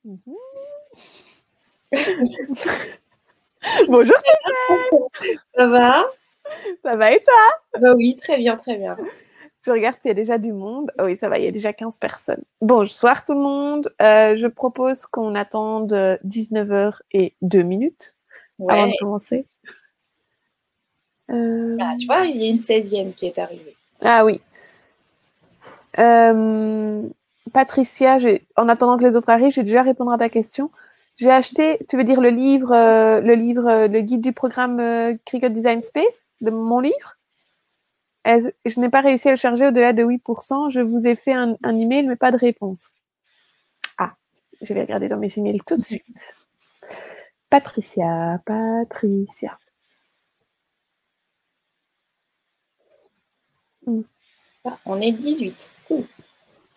Mhm. Bonjour Stéphane. Ça va? Ça va et toi? Bah oui, très bien, très bien. Je regarde s'il y a déjà du monde. Oh oui, ça va, il y a déjà 15 personnes. Bonsoir tout le monde. Je propose qu'on attende 19h02 avant de Ouais. commencer. Ah, tu vois, il y a une 16e qui est arrivée. Ah oui. Patricia, en attendant que les autres arrivent, je vais déjà répondre à ta question. J'ai acheté, tu veux dire le livre, le guide du programme Cricut Design Space, de mon livre? Je n'ai pas réussi à le charger au-delà de 8%. Je vous ai fait un email, mais pas de réponse. Ah, je vais regarder dans mes emails tout de suite. Patricia. Ah, on est 18. Cool.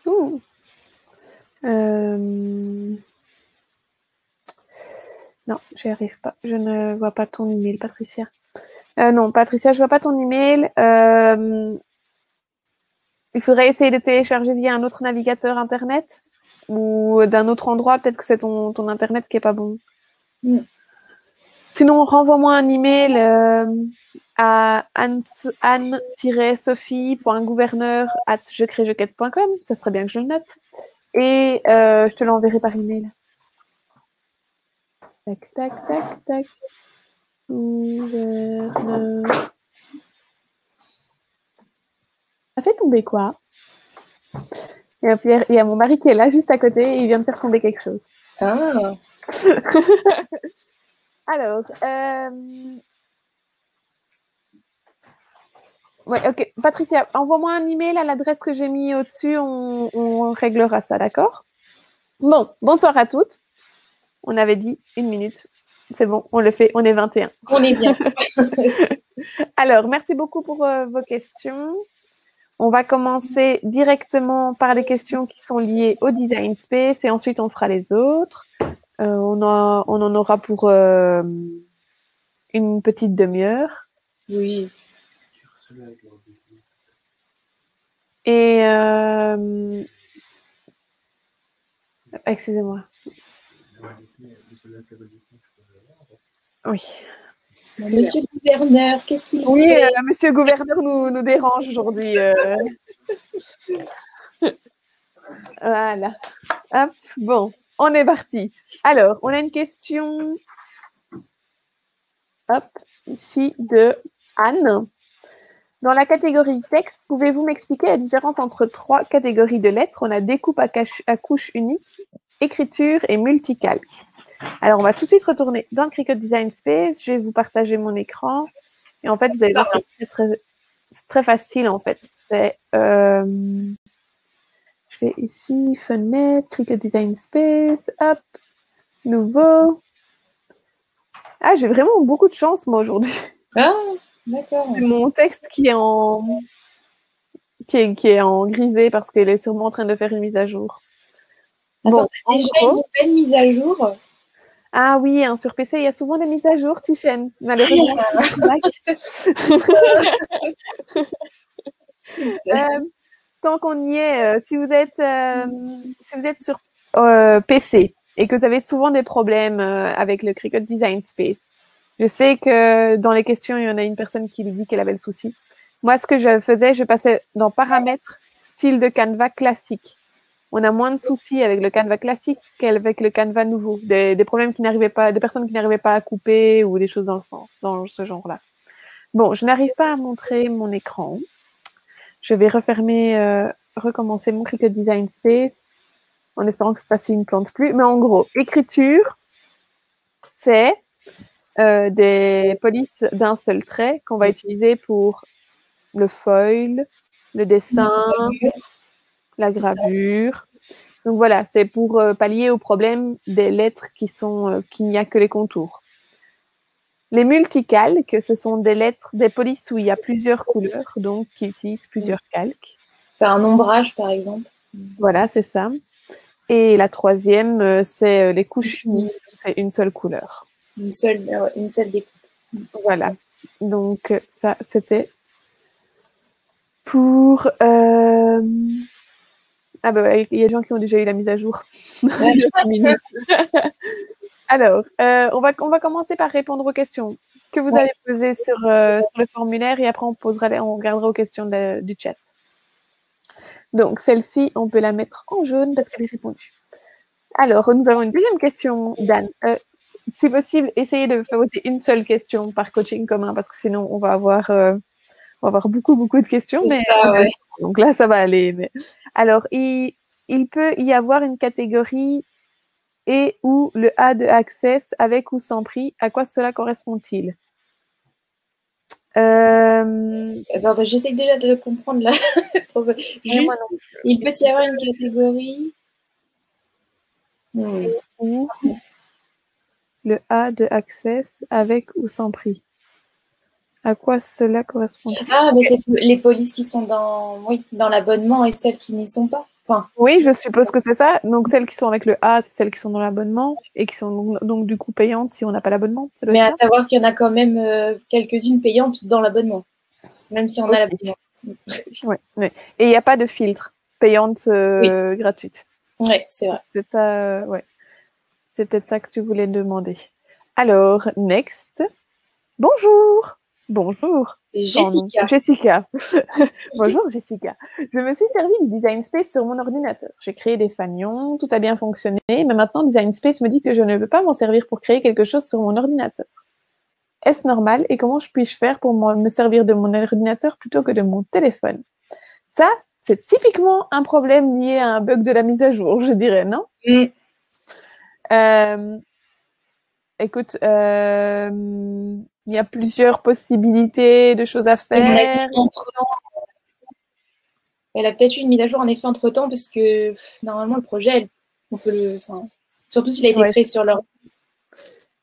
Ouh. Non, j'y arrive pas. Je ne vois pas ton email, Patricia. Non, Patricia, je vois pas ton email. Il faudrait essayer de télécharger via un autre navigateur internet ou d'un autre endroit. Peut-être que c'est ton internet qui est pas bon. Sinon, renvoie-moi un email à anne-sophie.gouverneur@jecréjequette.com. Ça serait bien que je le note. Et je te l'enverrai par email. Tac, tac, tac, tac. Gouverneur. Ça fait tomber quoi? Et puis, il y a mon mari qui est là, juste à côté, et il vient de faire tomber quelque chose. Ah. Alors, ouais, ok. Patricia, envoie-moi un email à l'adresse que j'ai mis au-dessus, on réglera ça, d'accord? Bon, bonsoir à toutes. On avait dit 1 minute. C'est bon, on le fait, on est 21. On est bien. Alors, merci beaucoup pour vos questions. On va commencer directement par les questions qui sont liées au design space et ensuite on fera les autres. On en aura pour une petite demi-heure. Oui. Et excusez-moi. Oui. Monsieur le gouverneur, qu'est-ce qu'il Oui, fait? monsieur le gouverneur nous dérange aujourd'hui. Voilà. Hop, bon, on est parti. Alors, on a une question. Hop, ici de Anne. Dans la catégorie texte, pouvez-vous m'expliquer la différence entre 3 catégories de lettres? On a découpe à couche unique, écriture et multicalque. Alors, on va tout de suite retourner dans le Cricut Design Space. Je vais vous partager mon écran. Et en fait, vous allez voir, c'est très facile, en fait. C'est... je vais ici, fenêtre, Cricut Design Space, hop, nouveau. Ah, j'ai vraiment beaucoup de chance, moi, aujourd'hui. Ah, d'accord. C'est mon texte qui est en grisé parce qu'elle est sûrement en train de faire une mise à jour. Attends, Bon, t'as en déjà une gros. nouvelle mise à jour? Ah oui, hein, sur PC, il y a souvent des mises à jour, Tiffen. Malheureusement, sur Mac. Tant qu'on y est, si vous êtes sur PC et que vous avez souvent des problèmes avec le Cricut Design Space, je sais que dans les questions, il y en a une personne qui lui dit qu'elle avait le souci. Moi, ce que je faisais, je passais dans paramètres, style de Canva classique. On a moins de soucis avec le Canva classique qu'avec le Canva nouveau. Des problèmes qui n'arrivaient pas, des personnes qui n'arrivaient pas à couper ou des choses dans ce genre-là. Bon, je n'arrive pas à montrer mon écran. Je vais recommencer mon Cricut Design Space en espérant que cette fois-ci, il ne plante plus. Mais en gros, écriture, c'est des polices d'un seul trait qu'on va utiliser pour le foil, le dessin, la gravure. Donc voilà, c'est pour pallier au problème des lettres qu'il n'y a que les contours. Les multicalques, ce sont des lettres, des polices où il y a plusieurs couleurs, donc qui utilisent plusieurs calques. Faire un ombrage, par exemple. Voilà, c'est ça. Et la troisième, c'est les couches unies. C'est une seule couleur. Une seule découpe. Voilà. Donc ça, c'était pour Ah bah ouais, il y a des gens qui ont déjà eu la mise à jour. Ouais. Alors, on va commencer par répondre aux questions que vous avez posées sur le formulaire et après on regardera aux questions du chat. Donc, celle-ci, on peut la mettre en jaune parce qu'elle est répondue. Alors, nous avons une deuxième question d'Anne. Si possible, essayez de poser une seule question par coaching commun parce que sinon, on va avoir beaucoup de questions. Mais Ça, ouais. donc là, ça va aller. Mais... Alors, il peut y avoir une catégorie et ou le A de Access avec ou sans prix. À quoi cela correspond-il? Attends, j'essaie déjà de comprendre là. Juste, il peut y avoir une catégorie. Ou le A de Access avec ou sans prix. À quoi cela correspond-il? Ah, mais c'est les polices qui sont dans l'abonnement et celles qui n'y sont pas. Enfin, oui, je suppose que c'est ça. Donc, celles qui sont avec le A, c'est celles qui sont dans l'abonnement et qui sont donc du coup payantes si on n'a pas l'abonnement. mais à savoir qu'il y en a quand même quelques-unes payantes dans l'abonnement, même si on a l'abonnement. Ouais. Et il n'y a pas de filtre payante gratuite. Oui, c'est vrai. C'est peut-être ça, c'est peut-être ça que tu voulais demander. Alors, next. Bonjour. Bonjour. Jessica. Bonjour Jessica. Je me suis servi du Design Space sur mon ordinateur. J'ai créé des fanions, tout a bien fonctionné, mais maintenant Design Space me dit que je ne peux pas m'en servir pour créer quelque chose sur mon ordinateur. Est-ce normal et comment puis-je faire pour me servir de mon ordinateur plutôt que de mon téléphone? Ça, c'est typiquement un problème lié à un bug de la mise à jour, je dirais, non? Écoute, il y a plusieurs possibilités de choses à faire. Elle a peut-être eu une mise à jour en effet entre-temps parce que normalement le projet, on peut surtout s'il a été créé sur leur...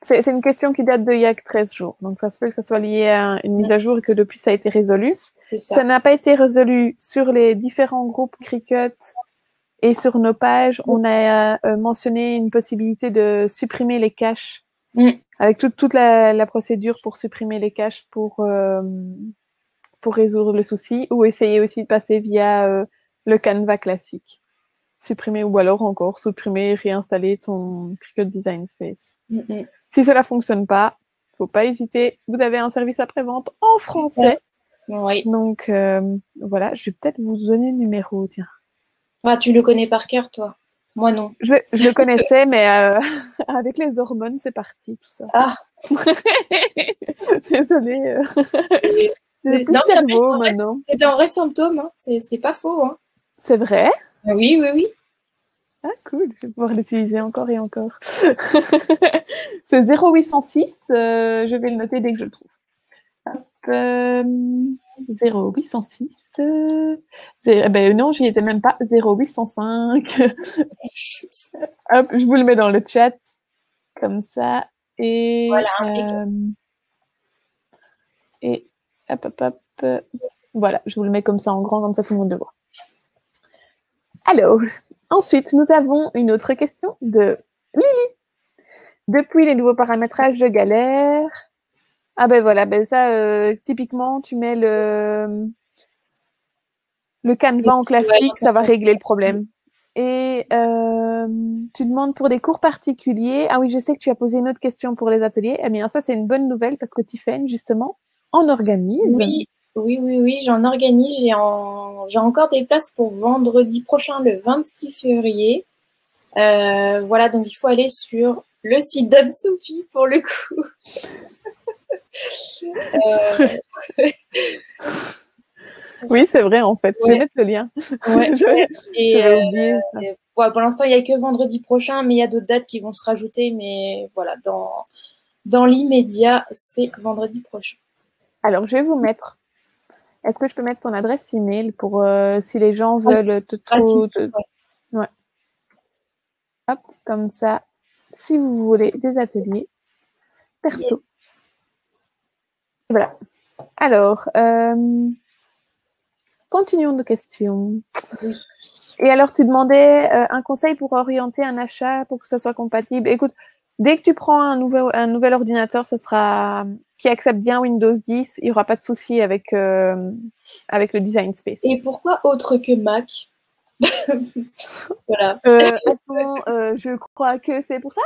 C'est une question qui date d'il y a 13 jours. Donc, ça se peut que ça soit lié à une mise à jour et que depuis, ça a été résolu. Ça n'a pas été résolu sur les différents groupes Cricut et sur nos pages. On a mentionné une possibilité de supprimer les caches avec toute la procédure pour supprimer les caches pour résoudre le souci ou essayer aussi de passer via le Canva classique. Supprimer ou alors encore supprimer, réinstaller ton Cricut Design Space. Si cela fonctionne pas, faut pas hésiter. Vous avez un service après-vente en français. Oui. Donc, voilà, je vais peut-être vous donner le numéro, tiens. Ah, tu le connais par cœur, toi? Moi, non. Je le connaissais, mais avec les hormones, c'est parti, tout ça. Ah. Désolée. J'ai plus de cerveau maintenant. C'est un vrai symptôme, hein. C'est pas faux. Hein. C'est vrai? Oui, oui, oui. Ah, cool, je vais pouvoir l'utiliser encore et encore. C'est 0806, je vais le noter dès que je le trouve. Hop, 0806. Ben non, j'y étais même pas. 0805. Hop, je vous le mets dans le chat. Comme ça. Et, voilà, et hop. Voilà, je vous le mets comme ça en grand, comme ça tout le monde le voit. Alors, ensuite, nous avons une autre question de Lily. Depuis les nouveaux paramétrages, je galère. Ah ben voilà, ben ça, typiquement, tu mets le Canva en classique, ça va régler le problème. Et tu demandes pour des cours particuliers. Ah oui, je sais que tu as posé une autre question pour les ateliers. Eh bien, ça, c'est une bonne nouvelle parce que Tiffen, justement, en organise. Oui, j'en organise. J'ai encore des places pour vendredi prochain, le 26 février. Voilà, donc il faut aller sur le site d'Anne-Sophie pour le coup. Oui, c'est vrai, en fait. Je vais mettre le lien. J'avais oublié ça. Ouais, pour l'instant, il n'y a que vendredi prochain, mais il y a d'autres dates qui vont se rajouter. Mais voilà, dans l'immédiat, c'est vendredi prochain. Alors, je vais vous mettre. Est-ce que je peux mettre ton adresse email pour si les gens veulent te trouver? Ouais. Hop, comme ça, si vous voulez des ateliers perso. Voilà. Alors, continuons nos questions. Oui. Et alors, tu demandais un conseil pour orienter un achat pour que ça soit compatible. Écoute, dès que tu prends un nouvel ordinateur, qui accepte bien Windows 10, il n'y aura pas de souci avec le Design Space. Et pourquoi autre que Mac? Voilà. Attends, je crois que c'est pour ça.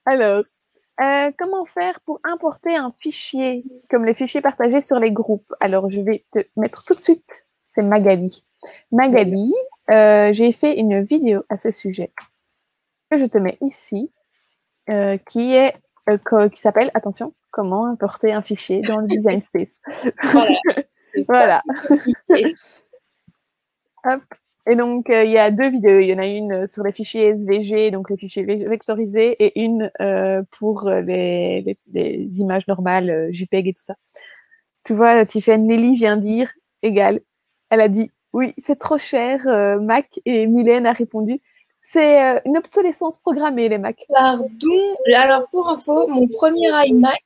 Alors, comment faire pour importer un fichier comme les fichiers partagés sur les groupes? Alors, je vais te mettre tout de suite. C'est Magali. Magali, j'ai fait une vidéo à ce sujet que je te mets ici, qui s'appelle, attention, comment importer un fichier dans le Design Space. Voilà. Voilà. Hop. Et donc, il y a 2 vidéos. Il y en a une sur les fichiers SVG, donc les fichiers vectorisés, et une pour les images normales, JPEG et tout ça. Tu vois, Tiffany Nelly vient dire égal. Elle a dit oui, c'est trop cher, Mac. Et Mylène a répondu c'est une obsolescence programmée, les Mac. Pardon. Alors, pour info, mon premier iMac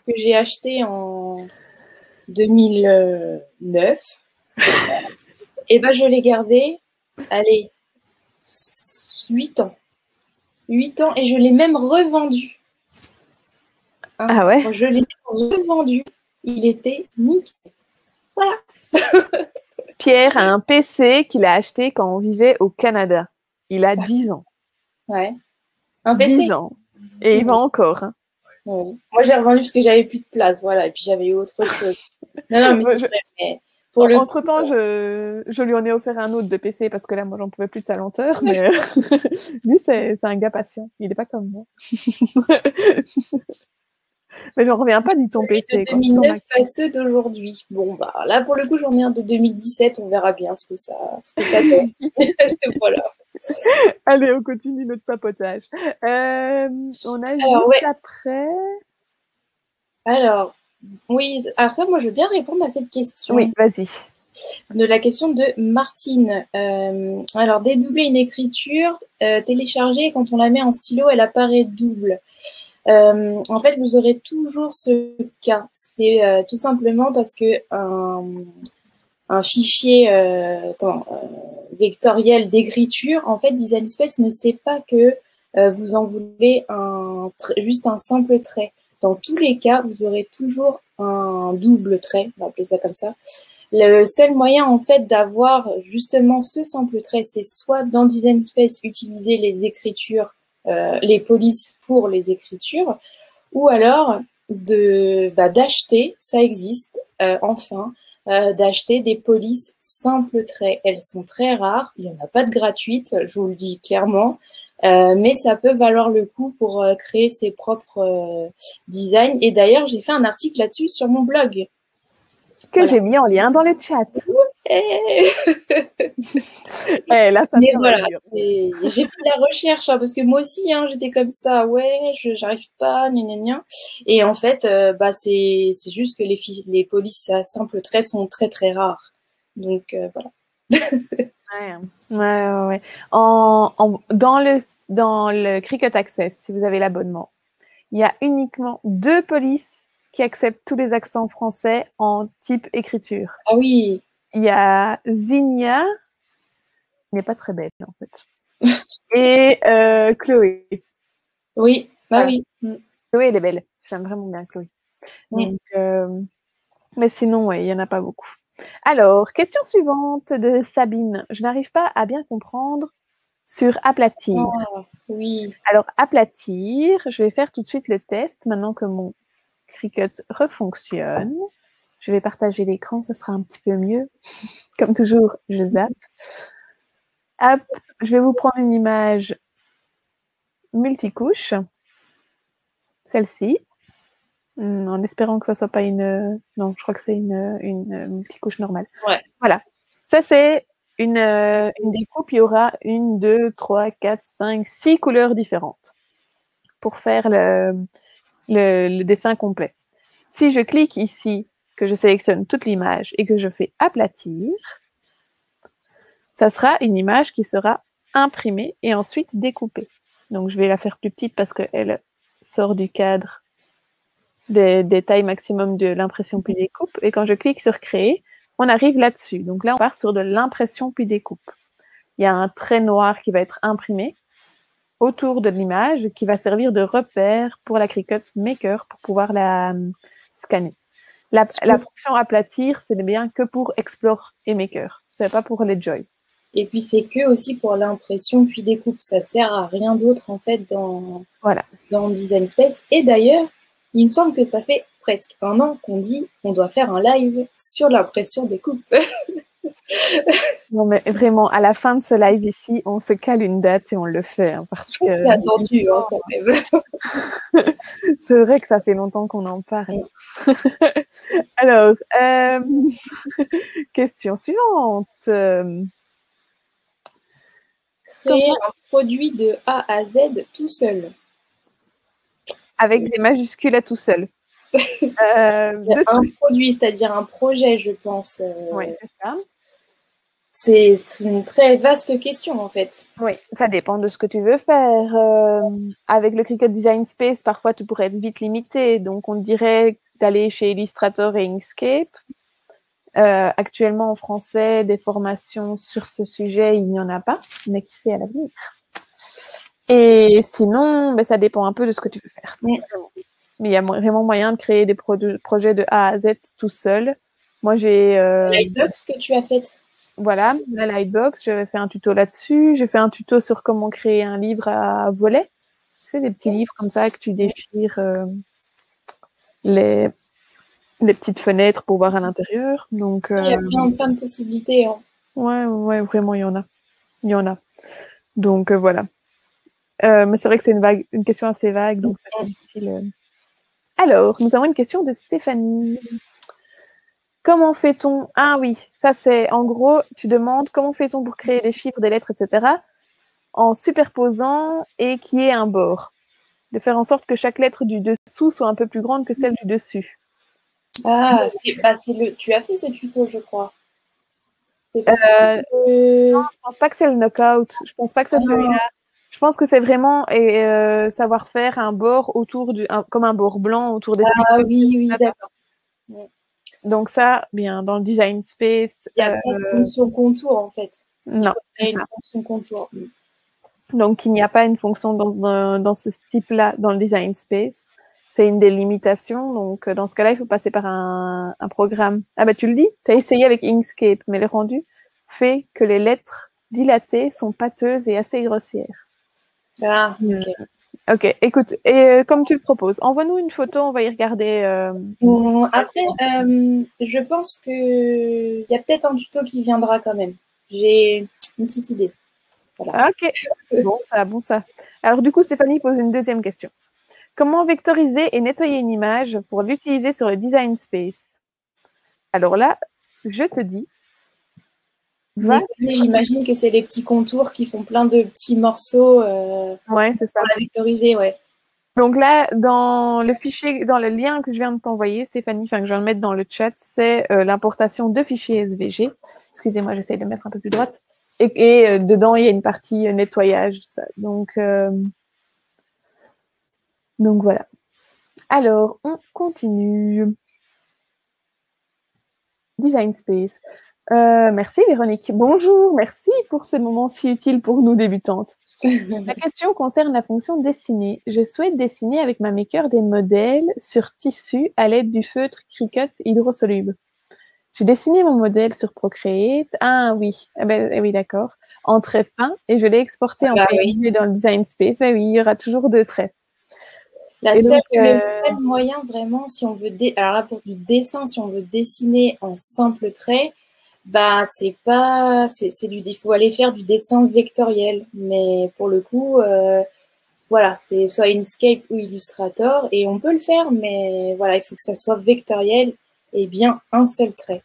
que j'ai acheté en 2009, et ben je l'ai gardé, allez, 8 ans. 8 ans, et je l'ai même revendu. Hein, ah ouais? je l'ai revendu. Il était nickel. Voilà. Pierre a un PC qu'il a acheté quand on vivait au Canada. Il a 10 ans. Ouais. Un PC. 10 ans. Et il va encore. Hein. Ouais. Moi, j'ai revendu parce que j'avais plus de place, voilà, et puis j'avais eu autre chose. Non, mais c'est vrai, mais pour le Entre-temps, je lui en ai offert un autre de PC parce que là, moi, j'en pouvais plus de sa lenteur. Mais lui, c'est un gars patient. Il n'est pas comme moi. Mais j'en reviens pas de ton PC. de 2009, pas ceux d'aujourd'hui. Bon, bah là, pour le coup, j'en ai un de 2017. On verra bien ce que ça donne. Voilà. Allez, on continue notre papotage. On a après. Alors, oui. Alors ça, moi, je veux bien répondre à cette question. Oui, vas-y. De la question de Martine. Alors, dédoubler une écriture, télécharger, quand on la met en stylo, elle apparaît double. En fait, vous aurez toujours ce cas. C'est tout simplement parce que un fichier vectoriel d'écriture, en fait, Design Space ne sait pas que vous en voulez juste un simple trait. Dans tous les cas, vous aurez toujours un double trait, on va appeler ça comme ça. Le seul moyen, en fait, d'avoir justement ce simple trait, c'est soit dans Design Space, utiliser les écritures, les polices pour les écritures, ou alors d'acheter, ça existe, enfin, d'acheter des polices simples traits. Elles sont très rares, il n'y en a pas de gratuites, je vous le dis clairement, mais ça peut valoir le coup pour créer ses propres designs. Et d'ailleurs, j'ai fait un article là-dessus sur mon blog. Que j'ai mis en lien dans le chat. Là, ça mais voilà, j'ai fait la recherche, hein, parce que moi aussi, hein, j'étais comme ça, ouais, j'arrive pas, gna gna gna. Et en fait, c'est juste que les polices à simple trait sont très très rares. Donc voilà. Ouais. Dans le Cricut Access, si vous avez l'abonnement, il y a uniquement 2 polices qui acceptent tous les accents français en type écriture. Ah oui. Il y a Zinnia, qui n'est pas très belle en fait, et Chloé. Oui, oui. Chloé, elle est belle. J'aime vraiment bien Chloé. Donc, mais sinon, il n'y en a pas beaucoup. Alors, question suivante de Sabine. Je n'arrive pas à bien comprendre sur aplatir. Oui. Alors, aplatir, je vais faire tout de suite le test maintenant que mon Cricut refonctionne. Je vais partager l'écran, ça sera un petit peu mieux. Comme toujours, je zappe. Hop, je vais vous prendre une image multicouche. Celle-ci. En espérant que ça soit pas une... Non, je crois que c'est une multicouche normale. Ouais. Voilà. Ça, c'est une découpe. Il y aura 1, 2, 3, 4, 5, 6 couleurs différentes pour faire le dessin complet. Si je clique ici, que je sélectionne toute l'image et que je fais aplatir, ça sera une image qui sera imprimée et ensuite découpée. Donc, je vais la faire plus petite parce qu'elle sort du cadre des tailles maximum de l'impression puis découpe. Et quand je clique sur créer, on arrive là-dessus. Donc là, on part sur de l'impression puis découpe. Il y a un trait noir qui va être imprimé autour de l'image qui va servir de repère pour la Cricut Maker pour pouvoir la scanner. La fonction aplatir, c'est bien que pour Explore et Maker. C'est pas pour les Joy. Et puis, c'est que aussi pour l'impression puis découpe. Ça sert à rien d'autre, en fait, dans Design Space. Et d'ailleurs, il me semble que ça fait presque 1 an qu'on dit qu'on doit faire un live sur l'impression découpe. Non, mais vraiment, à la fin de ce live ici, on se cale une date et on le fait. Hein, parce que C'est attendu, quand même. C'est vrai que ça fait longtemps qu'on en parle. Alors, question suivante. Créer un produit de A à Z tout seul. Avec des majuscules à tout seul. Un produit, c'est-à-dire un projet, je pense. Oui, c'est ça. C'est une très vaste question, en fait. Oui, ça dépend de ce que tu veux faire. Avec le Cricut Design Space, parfois, tu pourrais être vite limité. Donc, on dirait d'aller chez Illustrator et Inkscape. Actuellement, en français, des formations sur ce sujet, il n'y en a pas, mais qui sait à l'avenir. Et sinon, ben, ça dépend un peu de ce que tu veux faire. Mais il y a vraiment moyen de créer des projets de A à Z tout seul. Moi, j'ai... Lightbox que tu as faite. Voilà, la Lightbox, j'avais fait un tuto là-dessus. J'ai fait un tuto sur comment créer un livre à volets. C'est des petits livres comme ça que tu déchires les petites fenêtres pour voir à l'intérieur. Donc, il y a plein de possibilités. Hein. Ouais, vraiment, il y en a. Il y en a. Donc, voilà. Mais c'est vrai que c'est une question assez vague, donc c'est difficile. Alors, nous avons une question de Stéphanie. Comment fait-on? Ah oui, ça c'est, en gros, tu demandes comment fait-on pour créer des chiffres, des lettres, etc. en superposant et qu'il y ait un bord. De faire en sorte que chaque lettre du dessous soit un peu plus grande que celle du dessus. Ah, tu as fait ce tuto, je crois. Non, je pense pas que c'est le knockout. Je pense pas que c'est celui-là. Je pense que c'est vraiment savoir faire un bord autour comme un bord blanc autour des cycles. Ah oui, d'accord. Donc ça, bien, dans le Design Space... Il n'y a pas de fonction contour, en fait. Non, c'est ça. Une fonction contour. Donc, il n'y a pas une fonction dans ce type-là dans le Design Space. C'est une délimitations. Donc, dans ce cas-là, il faut passer par un programme. Ah bah, tu le dis, tu as essayé avec Inkscape, mais le rendu fait que les lettres dilatées sont pâteuses et assez grossières. Ah, ok. Ok, écoute, comme tu le proposes, envoie-nous une photo, on va y regarder. Après, je pense qu'il y a peut-être un tuto qui viendra quand même. J'ai une petite idée. Voilà. Ok, bon ça. Alors du coup, Stéphanie pose une deuxième question. Comment vectoriser et nettoyer une image pour l'utiliser sur le Design Space? Alors là, je te dis, j'imagine que c'est les petits contours qui font plein de petits morceaux ouais, c'est ça. pour la vectoriser, ouais. Donc là, dans le fichier, dans le lien que je viens de t'envoyer, Stéphanie, enfin que je viens de mettre dans le chat, c'est l'importation de fichiers SVG. Excusez-moi, j'essaie de mettre un peu plus droite. Et dedans, il y a une partie nettoyage. Ça. Donc voilà. Alors, on continue. Design Space. Merci Véronique. Bonjour, merci pour ces moments si utiles pour nous débutantes. Ma question concerne la fonction dessiner. Je souhaite dessiner avec ma maker des modèles sur tissu à l'aide du feutre Cricut hydrosoluble. J'ai dessiné mon modèle sur Procreate. Ah oui, oui d'accord. En traits fins et je l'ai exporté en PNG dans le Design Space. Oui, il y aura toujours 2 traits. Le seul moyen vraiment, si on veut alors là pour du dessin, si on veut dessiner en simple trait, bah il faut aller faire du dessin vectoriel. Mais pour le coup, voilà, c'est soit Inkscape ou Illustrator et on peut le faire, mais voilà, il faut que ça soit vectoriel et bien un seul trait.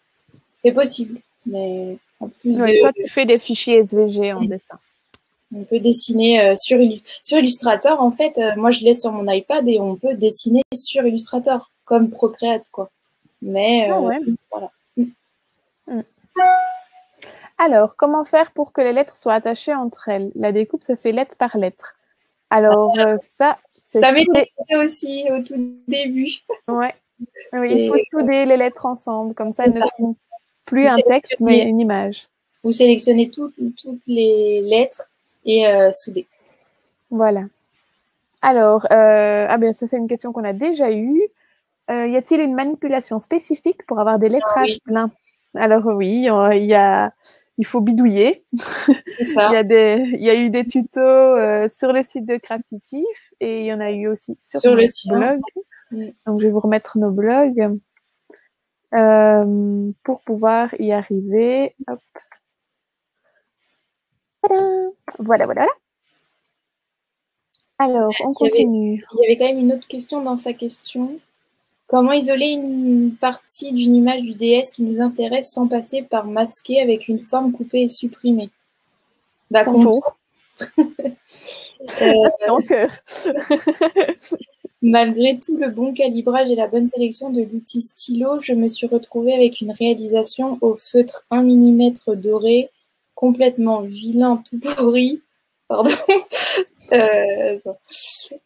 C'est possible, mais en plus toi, tu fais des fichiers SVG en dessin. On peut dessiner sur Illustrator. En fait, moi, je l'ai sur mon iPad et on peut dessiner sur Illustrator, comme Procreate, quoi. Mais voilà. Alors, comment faire pour que les lettres soient attachées entre elles? La découpe se fait lettre par lettre. Alors, ça m'était aussi au tout début. Ouais. Oui, il faut souder les lettres ensemble, comme ça elles ne font plus un texte, mais une image. Vous sélectionnez toutes les lettres et souder. Voilà. Alors, bien ça c'est une question qu'on a déjà eue. Y a-t-il une manipulation spécifique pour avoir des lettrages oui. pleins? Alors oui, il faut bidouiller. C'est ça. Il y a eu des tutos sur le site de Craftitif et il y en a eu aussi sur Sur le notre tien. blog. Donc je vais vous remettre nos blogs pour pouvoir y arriver. Hop. Voilà, voilà. Alors, on continue. Il y avait quand même une autre question dans sa question. Comment isoler une partie d'une image du DS qui nous intéresse sans passer par masquer avec une forme coupée et supprimée? Bah, Contour. C'est en cœur. Malgré tout le bon calibrage et la bonne sélection de l'outil stylo, je me suis retrouvée avec une réalisation au feutre 1 mm doré, complètement vilain, tout pourri. Pardon.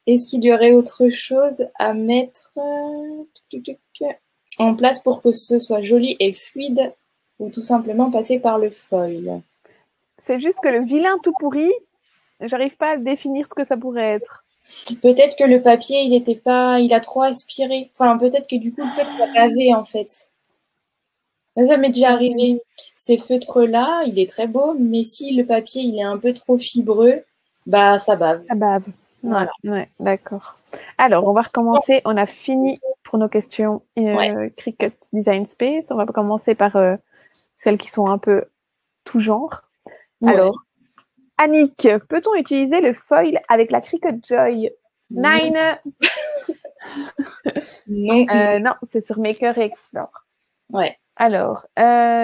Est-ce qu'il y aurait autre chose à mettre en place pour que ce soit joli et fluide ou tout simplement passer par le foil? C'est juste que le vilain tout pourri, j'arrive pas à définir ce que ça pourrait être. Peut-être que le papier, il a trop aspiré. Enfin, peut-être que du coup, le feutre a bavé, en fait. Ça m'est déjà arrivé. Ces feutres-là, il est très beau, mais si le papier, il est un peu trop fibreux, bah, ça bave. Ça bave. Voilà. Ouais, d'accord. Alors, on va recommencer. On a fini pour nos questions Cricut Design Space. On va commencer par celles qui sont un peu tout genre. Ouais. Alors, Annick, peut-on utiliser le foil avec la Cricut Joy? Nine. Non. Non, c'est sur Maker et Explore. Ouais. Alors,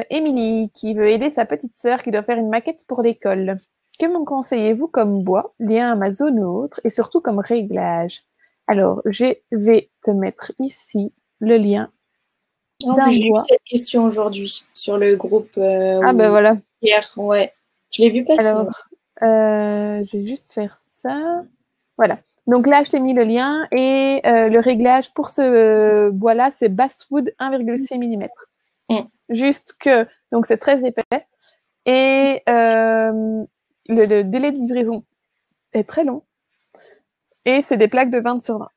Émilie, qui veut aider sa petite sœur qui doit faire une maquette pour l'école. Que me conseillez-vous comme bois, lien Amazon ou autre, et surtout comme réglage? Alors, je vais te mettre ici le lien d'un J'ai bois. vu cette question aujourd'hui sur le groupe. Ah ben voilà. Hier, ouais. Je l'ai vu passer. Alors, je vais juste faire ça. Voilà. Donc là, je t'ai mis le lien et le réglage pour ce bois-là, c'est Basswood 1,6 mm. Juste que, donc c'est très épais et le délai de livraison est très long et c'est des plaques de 20 sur 20.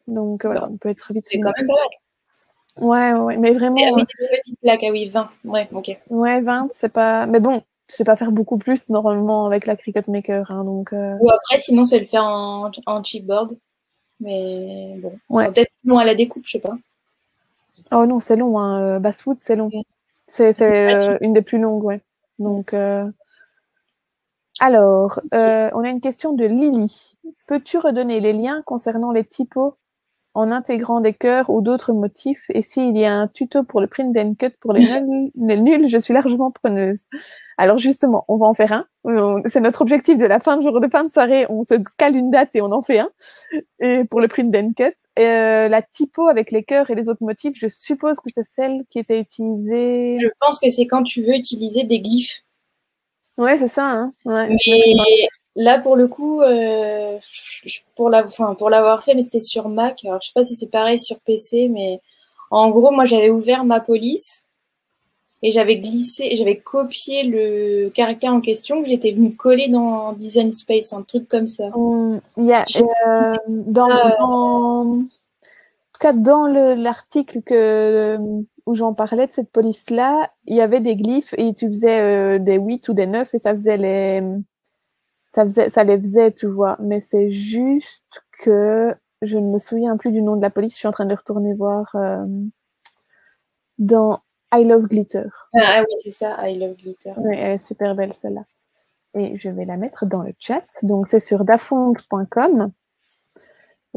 Donc voilà, on peut être vite. C'est quand même pas mal. Ouais, mais vraiment. Ah oui, c'est des petites plaques, ah oui, 20. Ouais, ok. Ouais, 20, c'est pas. Mais bon, je sais pas faire beaucoup plus normalement avec la Cricut Maker. Hein, donc, Ou après, sinon, c'est le faire en chipboard. Mais bon, ça sera peut-être plus long à la découpe, je sais pas. Oh non, c'est long. Hein. Basswood, c'est long. C'est une des plus longues, ouais. Donc, alors, on a une question de Lily. Peux-tu redonner les liens concernant les typos en intégrant des cœurs ou d'autres motifs? Et s'il y a un tuto pour le print and cut pour les nuls, je suis largement preneuse. Alors justement, on va en faire un. C'est notre objectif de la fin de soirée. On se cale une date et on en fait un. Et pour le print and cut, la typo avec les cœurs et les autres motifs, je suppose que c'est celle qui était utilisée. Je pense que c'est quand tu veux utiliser des glyphes. Ouais, c'est ça. Hein. Ouais, mais là, pour le coup, pour l'avoir fait, mais c'était sur Mac. Alors, je sais pas si c'est pareil sur PC, mais en gros, moi, j'avais ouvert ma police et j'avais copié le caractère en question que j'étais venue coller dans Design Space, un truc comme ça. Il y a en tout cas dans l'article où j'en parlais de cette police-là, il y avait des glyphes et tu faisais des 8 ou des 9 et ça les faisait, tu vois. Mais c'est juste que je ne me souviens plus du nom de la police. Je suis en train de retourner voir dans I Love Glitter. Ah oui, c'est ça, I Love Glitter. Oui, elle est super belle celle-là. Et je vais la mettre dans le chat. Donc c'est sur dafond.com.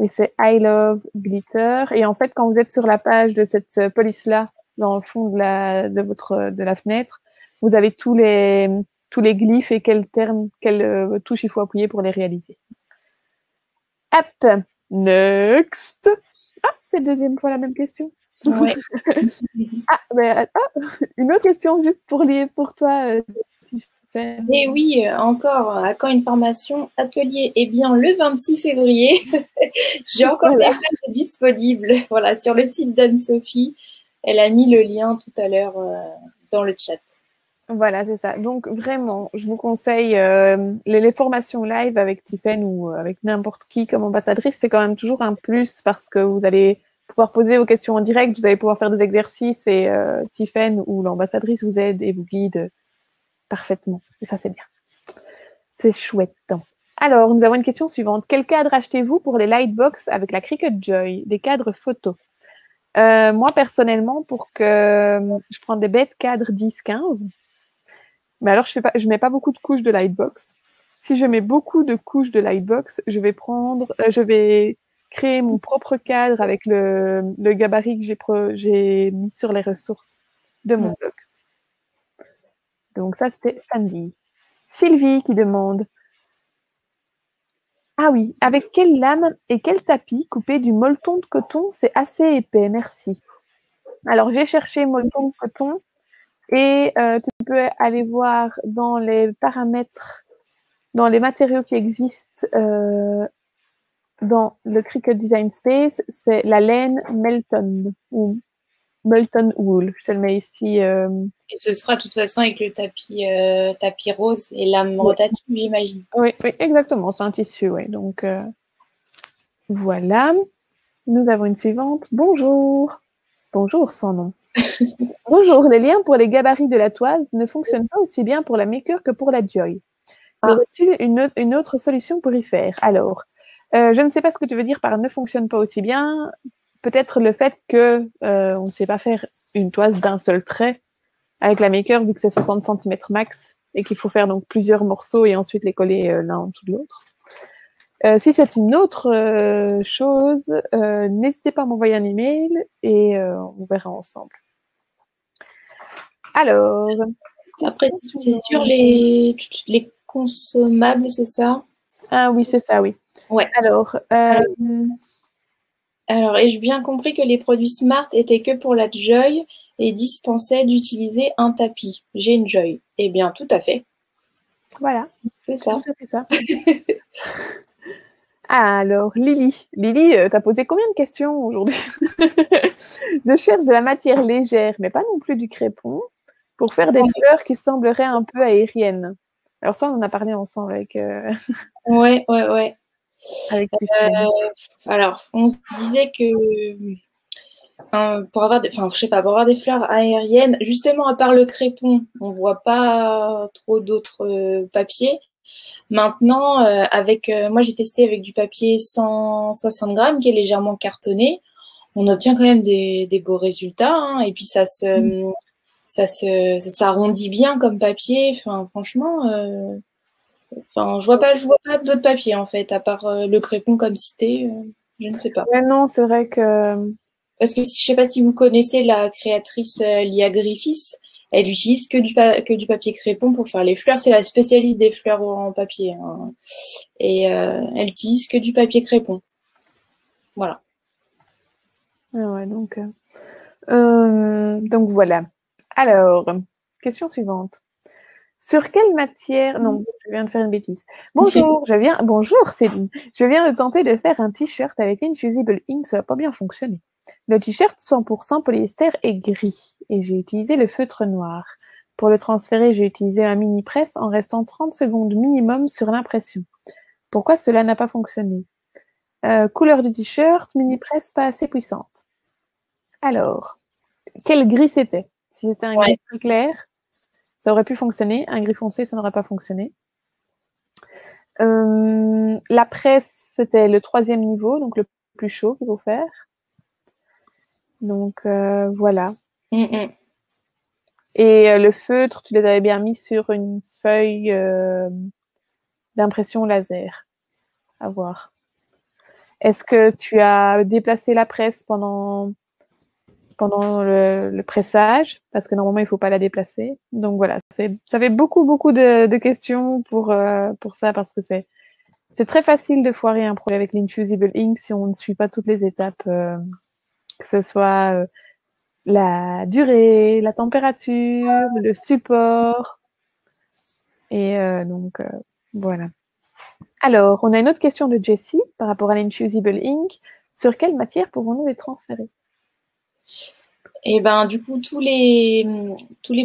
Et c'est I Love Glitter. Et en fait, quand vous êtes sur la page de cette police-là, dans le fond de la fenêtre, vous avez tous les glyphes et quelle touche il faut appuyer pour les réaliser. Hop, next. Ah, c'est la deuxième fois la même question. Ouais. Une autre question juste pour toi, Tiffany. Et oui, encore, à quand une formation atelier? Eh bien, le 26 février, j'ai encore des places disponibles. Voilà, sur le site d'Anne-Sophie. Elle a mis le lien tout à l'heure dans le chat. Voilà, c'est ça. Donc, vraiment, je vous conseille les formations live avec Tiffany ou avec n'importe qui comme ambassadrice. C'est quand même toujours un plus parce que vous allez pouvoir poser vos questions en direct, vous allez pouvoir faire des exercices et Tiffaine ou l'ambassadrice vous aide et vous guide parfaitement. Et ça, c'est bien. C'est chouette. Alors, nous avons une question suivante. Quel cadre achetez-vous pour les Lightbox avec la Cricut Joy? Des cadres photos. Moi, personnellement, pour que je prends des bêtes cadres 10-15, mais alors je mets pas beaucoup de couches de Lightbox. Si je mets beaucoup de couches de Lightbox, je vais créer mon propre cadre avec le gabarit que j'ai mis sur les ressources de mon blog. Donc ça, c'était samedi. Sylvie qui demande: ah oui, avec quelle lame et quel tapis couper du molleton de coton? C'est assez épais, merci. Alors, j'ai cherché molleton de coton et tu peux aller voir dans les paramètres, dans les matériaux qui existent dans le Cricut Design Space, c'est la laine Melton ou Molton Wool. Je te le mets ici. Et ce sera de toute façon avec le tapis rose et lame rotative, j'imagine. Oui, exactement. C'est un tissu, oui. Donc, voilà. Nous avons une suivante. Bonjour. Bonjour, sans nom. Bonjour. Les liens pour les gabarits de la toise ne fonctionnent pas aussi bien pour la Maker que pour la Joy. Y aurait-il une autre solution pour y faire? Alors, je ne sais pas ce que tu veux dire par ne fonctionne pas aussi bien. Peut-être le fait que on ne sait pas faire une toise d'un seul trait avec la Maker, vu que c'est 60 cm max et qu'il faut faire donc plusieurs morceaux et ensuite les coller l'un en dessous de l'autre. Si c'est une autre chose, n'hésitez pas à m'envoyer un email et on verra ensemble. Alors, après, c'est sur les consommables, c'est ça? Ah oui, c'est ça, oui. Ouais. Alors, ai-je bien compris que les produits Smart étaient que pour la Joy et dispensaient d'utiliser un tapis? J'ai une Joy. Eh bien, tout à fait. Voilà. C'est ça. Tout à fait ça. Alors, Lily, t'as posé combien de questions aujourd'hui? Je cherche de la matière légère, mais pas non plus du crépon, pour faire des fleurs qui sembleraient un peu aériennes. Alors ça, on en a parlé ensemble avec... Ouais. avec Tiffany. Alors, on se disait que pour avoir pour avoir des fleurs aériennes, justement, à part le crépon, on voit pas trop d'autres papiers. Maintenant, moi j'ai testé avec du papier 160 grammes qui est légèrement cartonné. On obtient quand même des beaux résultats, hein, et puis ça s'arrondit bien comme papier. Enfin, franchement, je vois pas d'autres papiers en fait, à part le crépon comme cité. Je ne sais pas. Ouais, non, c'est vrai que... Parce que je sais pas si vous connaissez la créatrice Lia Griffiths. Elle utilise que du papier crépon pour faire les fleurs. C'est la spécialiste des fleurs en papier, hein. Et elle utilise que du papier crépon. Voilà. Ouais, donc voilà. Alors, question suivante. Sur quelle matière... Non, je viens de faire une bêtise. Bonjour Céline. Je viens de tenter de faire un t-shirt avec Infusible Ink, ça n'a pas bien fonctionné. Le t-shirt 100% polyester est gris et j'ai utilisé le feutre noir. Pour le transférer, j'ai utilisé un mini presse en restant 30 secondes minimum sur l'impression. Pourquoi cela n'a pas fonctionné? Couleur du t-shirt, mini presse pas assez puissante. Alors, quel gris c'était? Si c'était un gris très clair, ça aurait pu fonctionner. Un gris foncé, ça n'aurait pas fonctionné. La presse, c'était le 3e niveau, donc le plus chaud qu'il faut faire. Donc, voilà. Et le feutre, tu les avais bien mis sur une feuille d'impression laser. À voir. Est-ce que tu as déplacé la presse pendant le pressage? Parce que normalement, il ne faut pas la déplacer. Donc voilà, ça fait beaucoup de questions pour ça, parce que c'est très facile de foirer un projet avec l'Infusible Ink si on ne suit pas toutes les étapes, que ce soit la durée, la température, le support. Et donc, voilà. Alors, on a une autre question de Jessie par rapport à l'Infusible Ink. Sur quelle matière pouvons-nous les transférer? Et ben du coup tous les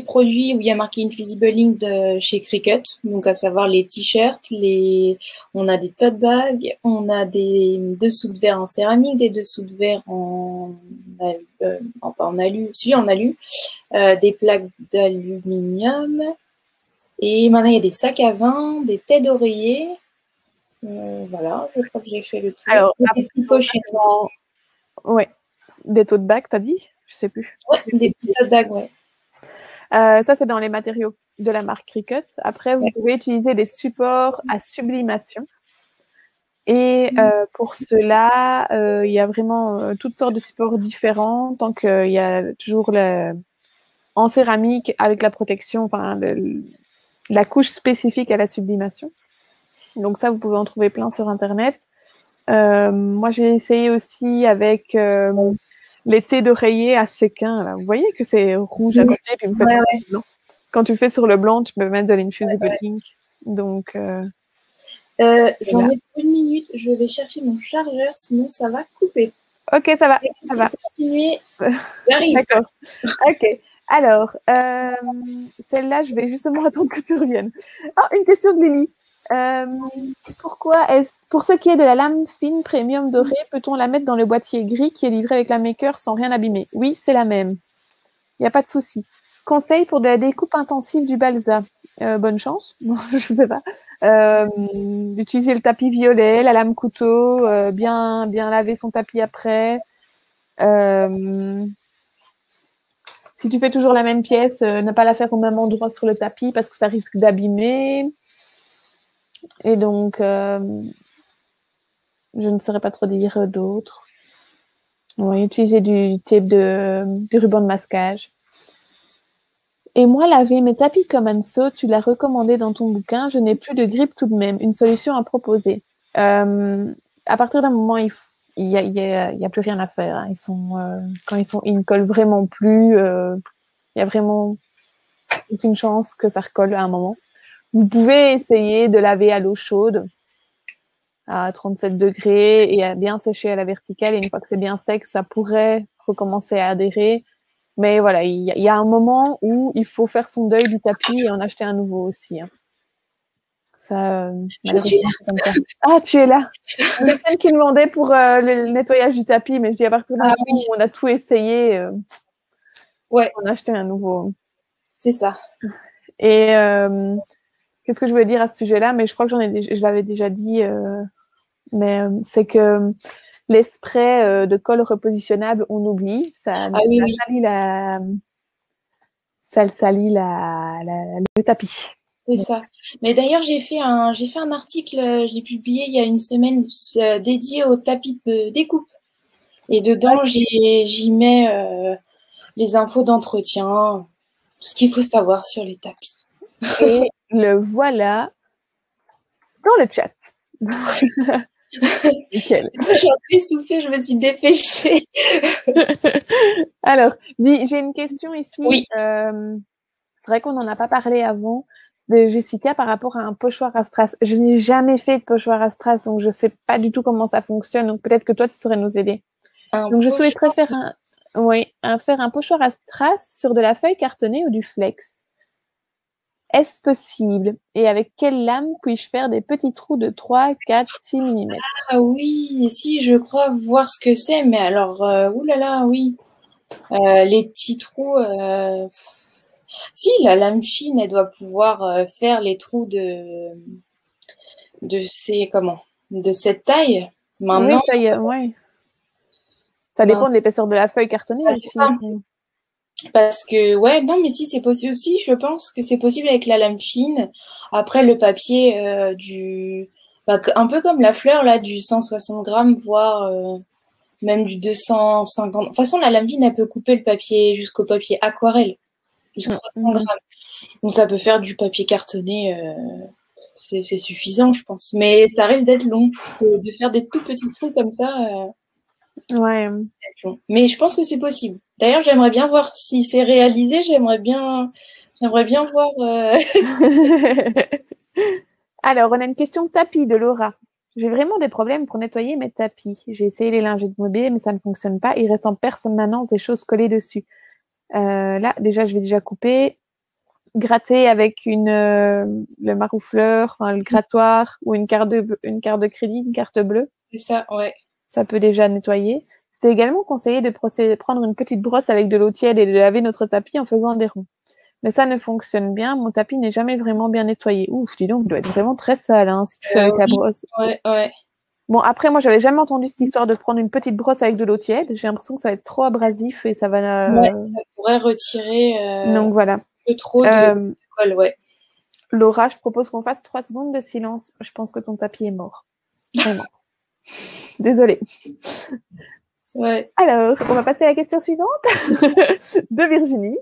produits où il y a marqué Invisible Ink de chez Cricut, donc à savoir les t-shirts, on a des tote bags, on a des dessous de verre en céramique, des dessous de verre pas en alu, si en alu, des plaques d'aluminium, et maintenant il y a des sacs à vin, des têtes d'oreiller. Voilà, je crois que j'ai fait le tour. Alors, Et des après, petites pochettes aussi. ouais, des tote bags, t'as dit? Je sais plus. Ouais, des petits tote bags, ouais. Ça, c'est dans les matériaux de la marque Cricut. Après, vous Ouais. pouvez utiliser des supports à sublimation. Et pour cela, il y a vraiment toutes sortes de supports différents, tant qu'il y a toujours en céramique avec la protection, enfin la couche spécifique à la sublimation. Donc ça, vous pouvez en trouver plein sur Internet. Moi, j'ai essayé aussi avec les thés d'oreiller à séquin. Là. Vous voyez que c'est rouge à côté, puis vous faites blanc. Quand tu le fais sur le blanc, tu peux mettre de l'Infusible Ink. Donc, j'en ai pour 1 minute. Je vais chercher mon chargeur, sinon ça va couper. Ok, ça va, ça va. Continuer. J'arrive. D'accord. Ok. Alors, celle-là, je vais justement attendre que tu reviennes. Ah, une question de Lily. Pourquoi pour ce qui est de la lame fine premium dorée, peut-on la mettre dans le boîtier gris qui est livré avec la maker sans rien abîmer? Oui, c'est la même. Il n'y a pas de souci. Conseil pour de la découpe intensive du balsa. Bonne chance. Je sais pas. D'utiliser le tapis violet, la lame couteau, bien laver son tapis après. Si tu fais toujours la même pièce, ne pas la faire au même endroit sur le tapis parce que ça risque d'abîmer. Et donc, je ne saurais pas trop dire d'autres. Oui, utiliser du tape du ruban de masquage. Et moi, laver mes tapis comme Anso, tu l'as recommandé dans ton bouquin, je n'ai plus de grippe tout de même. Une solution à proposer. À partir d'un moment, il y a plus rien à faire. Hein. Quand ils ne collent vraiment plus. Il y a vraiment aucune chance que ça recolle à un moment. Vous pouvez essayer de laver à l'eau chaude à 37 degrés et à bien sécher à la verticale. Et une fois que c'est bien sec, ça pourrait recommencer à adhérer. Mais voilà, il y a un moment où il faut faire son deuil du tapis et en acheter un nouveau aussi. Hein. Ça, malheureusement, c'est comme ça. Ah, tu es là. Il y a quelqu'un qui demandait pour le nettoyage du tapis, mais je dis à partir du moment où on a tout essayé, ouais, on a acheté un nouveau. C'est ça. Et qu'est-ce que je voulais dire à ce sujet-là? Mais je crois que je l'avais déjà dit, mais c'est que les sprays de colle repositionnable, on oublie. Ça salit le tapis. C'est ça. Mais d'ailleurs, j'ai fait un article, je l'ai publié il y a une semaine, dédié au tapis de découpe. Et dedans, j'y mets les infos d'entretien, tout ce qu'il faut savoir sur les tapis. Et le voilà dans le chat. Nickel. J'ai un peu essoufflé, je me suis dépêchée. Alors, j'ai une question ici. Oui. C'est vrai qu'on n'en a pas parlé avant de Jessica par rapport à un pochoir à strass. Je n'ai jamais fait de pochoir à strass, donc je sais pas du tout comment ça fonctionne. Donc peut-être que toi, tu saurais nous aider. Donc je souhaiterais faire un pochoir à strass sur de la feuille cartonnée ou du flex. Est-ce possible? Et avec quelle lame puis-je faire des petits trous de 3, 4, 6 mm? Ah oui, si, je crois voir ce que c'est, mais alors, oulala, oui. Les petits trous, si, la lame fine, elle doit pouvoir faire les trous de cette taille. Maintenant, Oui, ça y est, ouais. Ça dépend de l'épaisseur de la feuille cartonnée aussi. Parce que, ouais, non, mais si, c'est possible aussi. Je pense que c'est possible avec la lame fine. Après, le papier un peu comme la fleur, là, du 160 grammes, voire même du 250. De toute façon, la lame fine, elle peut couper le papier jusqu'au papier aquarelle, jusqu'à 300 grammes. Donc, ça peut faire du papier cartonné. C'est suffisant, je pense. Mais ça risque d'être long, parce que de faire des tout petits trous comme ça... ouais. Mais je pense que c'est possible. D'ailleurs, j'aimerais bien voir si c'est réalisé. J'aimerais bien voir. Alors, on a une question de tapis de Laura. J'ai vraiment des problèmes pour nettoyer mes tapis. J'ai essayé les lingettes mobiles, mais ça ne fonctionne pas. Il reste en permanence des choses collées dessus. Là, déjà, je vais déjà couper. Gratter avec le maroufleur, enfin, le grattoir ou une carte de crédit, une carte bleue. C'est ça, ouais. Ça peut déjà nettoyer. C'était également conseillé de prendre une petite brosse avec de l'eau tiède et de laver notre tapis en faisant des ronds. Mais ça ne fonctionne bien. Mon tapis n'est jamais vraiment bien nettoyé. Ouf, dis donc, il doit être vraiment très sale, hein, si tu fais avec la brosse. Ouais, ouais. Bon, après, moi, j'avais jamais entendu cette histoire de prendre une petite brosse avec de l'eau tiède. J'ai l'impression que ça va être trop abrasif et ça va... Ouais, ça pourrait retirer Donc, voilà. un peu trop de colle, ouais. Laura, je propose qu'on fasse 3 secondes de silence. Je pense que ton tapis est mort. Vraiment. Désolée. Ouais. Alors, on va passer à la question suivante de Virginie.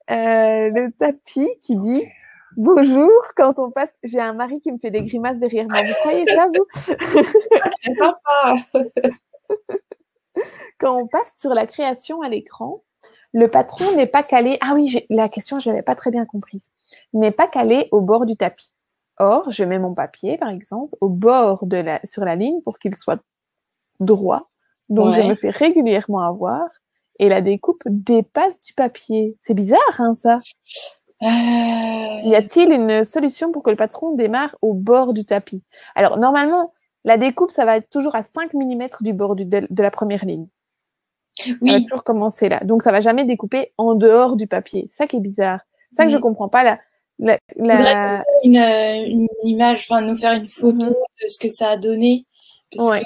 Le tapis qui dit « Bonjour, quand on passe... » J'ai un mari qui me fait des grimaces derrière moi. Vous croyez ça, vous? C'est sympa. Quand on passe sur la création à l'écran, le patron n'est pas calé... Ah oui, la question, je l'avais pas très bien comprise. N'est pas calé au bord du tapis. Or, je mets mon papier, par exemple, au bord sur la ligne pour qu'il soit droit. Donc, je me fais régulièrement avoir et la découpe dépasse du papier. C'est bizarre, hein, ça? Y a-t-il une solution pour que le patron démarre au bord du tapis? Alors, normalement, la découpe, ça va être toujours à 5 mm du bord de la première ligne. Oui. Ça va toujours commencer là. Donc, ça va jamais découper en dehors du papier. C'est ça qui est bizarre. C'est ça que je comprends pas. Une image, enfin, nous faire une photo de ce que ça a donné. Ouais.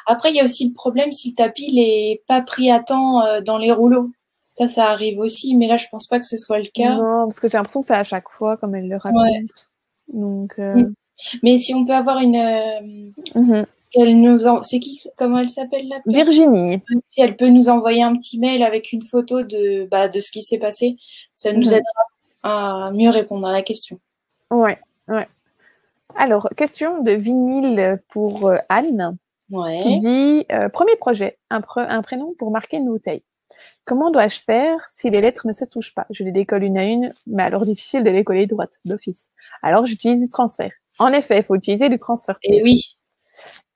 Après, il y a aussi le problème si le tapis n'est pas pris à temps dans les rouleaux. Ça arrive aussi, mais là, je pense pas que ce soit le cas. Non, parce que j'ai l'impression que c'est à chaque fois, comme elle le raconte. Ouais. Donc, mais si on peut avoir c'est qui, comment elle s'appelle là? Virginie. Si elle peut nous envoyer un petit mail avec une photo de ce qui s'est passé, ça nous aidera à mieux répondre à la question. Ouais. Alors, question de vinyle pour Anne, qui dit premier projet, un prénom pour marquer une bouteille. Comment dois-je faire si les lettres ne se touchent pas? Je les décolle une à une, mais alors difficile de les coller droite d'office. Alors, j'utilise du transfert. En effet, il faut utiliser du transfert. Et oui.